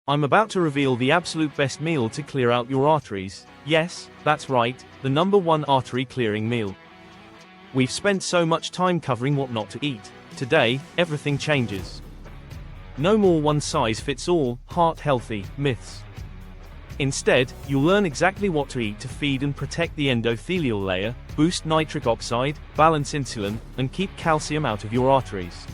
I'm about to reveal the absolute best meal to clear out your arteries. Yes, that's right, the #1 artery clearing meal. We've spent so much time covering what not to eat. Today, everything changes. No more one-size-fits-all, heart-healthy myths. Instead, you'll learn exactly what to eat to feed and protect the endothelial layer, boost nitric oxide, balance insulin, and keep calcium out of your arteries.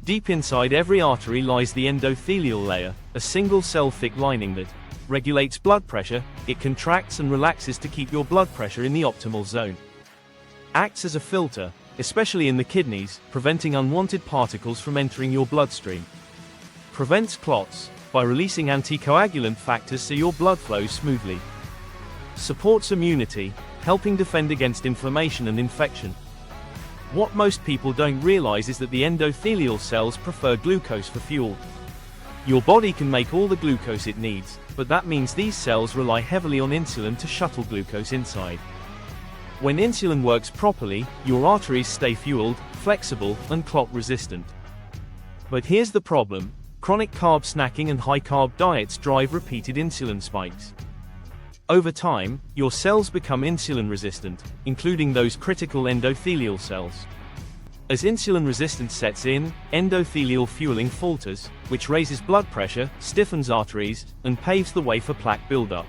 Deep inside every artery lies the endothelial layer, a single-cell thick lining that regulates blood pressure. It contracts and relaxes to keep your blood pressure in the optimal zone. Acts as a filter, especially in the kidneys, preventing unwanted particles from entering your bloodstream. Prevents clots by releasing anticoagulant factors so your blood flows smoothly. Supports immunity, helping defend against inflammation and infection. What most people don't realize is that the endothelial cells prefer glucose for fuel. Your body can make all the glucose it needs, but that means these cells rely heavily on insulin to shuttle glucose inside. When insulin works properly, your arteries stay fueled, flexible, and clot-resistant. But here's the problem: chronic carb snacking and high-carb diets drive repeated insulin spikes. Over time, your cells become insulin-resistant, including those critical endothelial cells. As insulin resistance sets in, endothelial fueling falters, which raises blood pressure, stiffens arteries, and paves the way for plaque buildup.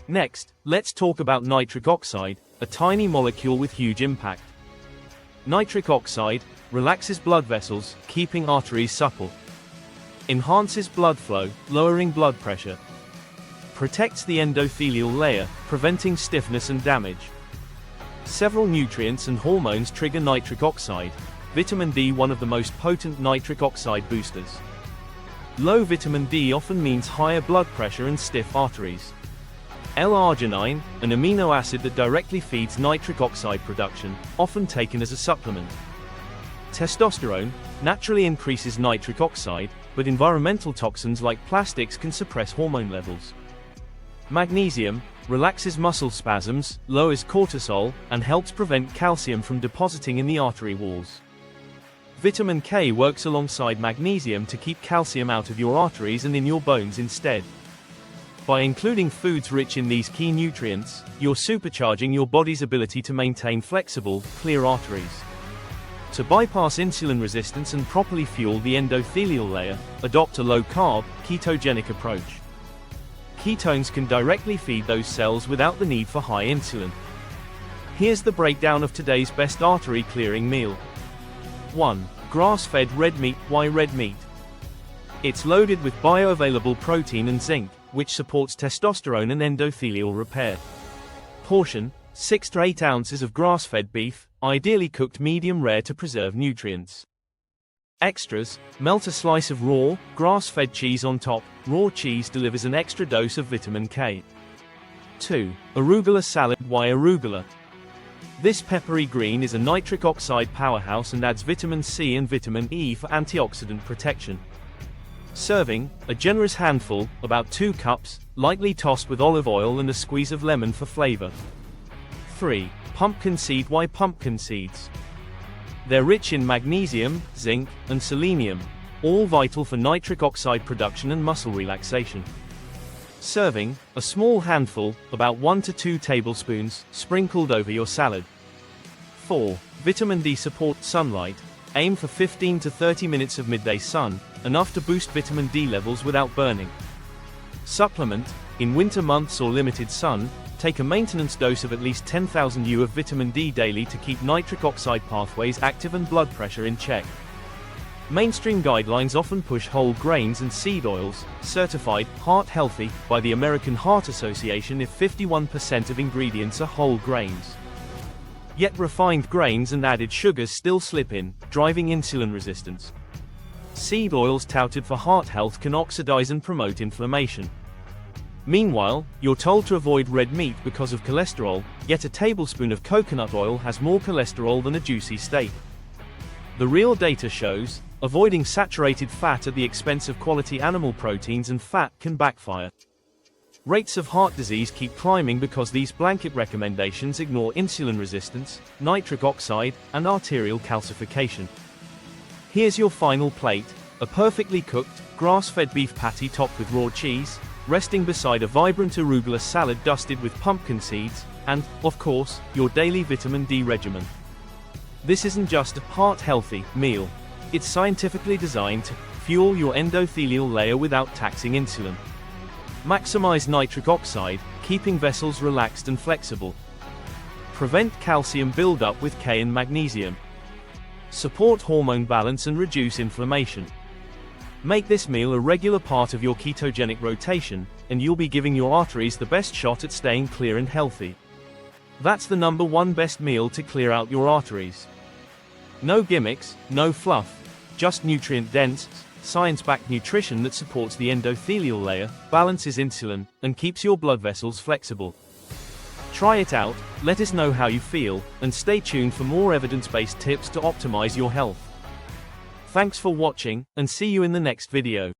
Next, let's talk about nitric oxide, a tiny molecule with huge impact. Nitric oxide relaxes blood vessels, keeping arteries supple. Enhances blood flow, lowering blood pressure. Protects the endothelial layer, preventing stiffness and damage. Several nutrients and hormones trigger nitric oxide. Vitamin D, one of the most potent nitric oxide boosters. Low vitamin D often means higher blood pressure and stiff arteries. L-arginine, an amino acid that directly feeds nitric oxide production, often taken as a supplement. Testosterone naturally increases nitric oxide, but environmental toxins like plastics can suppress hormone levels. Magnesium relaxes muscle spasms, lowers cortisol, and helps prevent calcium from depositing in the artery walls. Vitamin K works alongside magnesium to keep calcium out of your arteries and in your bones instead. By including foods rich in these key nutrients, you're supercharging your body's ability to maintain flexible, clear arteries. To bypass insulin resistance and properly fuel the endothelial layer, adopt a low-carb, ketogenic approach. Ketones can directly feed those cells without the need for high insulin. Here's the breakdown of today's best artery clearing meal. 1. Grass-fed red meat. Why red meat? It's loaded with bioavailable protein and zinc, which supports testosterone and endothelial repair. Portion: 6 to 8 ounces of grass-fed beef, ideally cooked medium rare to preserve nutrients. Extras: melt a slice of raw, grass-fed cheese on top. Raw cheese delivers an extra dose of vitamin K. 2. Arugula salad. Why arugula? This peppery green is a nitric oxide powerhouse and adds vitamin C and vitamin E for antioxidant protection. Serving: a generous handful, about 2 cups, lightly tossed with olive oil and a squeeze of lemon for flavor. 3. Pumpkin seed. Why pumpkin seeds? They're rich in magnesium, zinc, and selenium, all vital for nitric oxide production and muscle relaxation. Serving: a small handful, about 1 to 2 tablespoons, sprinkled over your salad. 4. Vitamin D support. Sunlight. Aim for 15 to 30 minutes of midday sun, enough to boost vitamin D levels without burning. Supplement: in winter months or limited sun, take a maintenance dose of at least 10,000 U of vitamin D daily to keep nitric oxide pathways active and blood pressure in check. Mainstream guidelines often push whole grains and seed oils, certified heart-healthy by the American Heart Association if 51% of ingredients are whole grains. Yet refined grains and added sugars still slip in, driving insulin resistance. Seed oils touted for heart health can oxidize and promote inflammation. Meanwhile, you're told to avoid red meat because of cholesterol, yet a tablespoon of coconut oil has more cholesterol than a juicy steak. The real data shows, avoiding saturated fat at the expense of quality animal proteins and fat can backfire. Rates of heart disease keep climbing because these blanket recommendations ignore insulin resistance, nitric oxide, and arterial calcification. Here's your final plate: A perfectly cooked, grass-fed beef patty topped with raw cheese, resting beside a vibrant arugula salad dusted with pumpkin seeds, and, of course, your daily vitamin D regimen. This isn't just a heart-healthy meal. It's scientifically designed to fuel your endothelial layer without taxing insulin. Maximize nitric oxide, keeping vessels relaxed and flexible. Prevent calcium buildup with K and magnesium. Support hormone balance and reduce inflammation. Make this meal a regular part of your ketogenic rotation, and you'll be giving your arteries the best shot at staying clear and healthy. That's the #1 best meal to clear out your arteries. No gimmicks, no fluff, just nutrient-dense, science-backed nutrition that supports the endothelial layer, balances insulin, and keeps your blood vessels flexible. Try it out, let us know how you feel, and stay tuned for more evidence-based tips to optimize your health. Thanks for watching, and see you in the next video.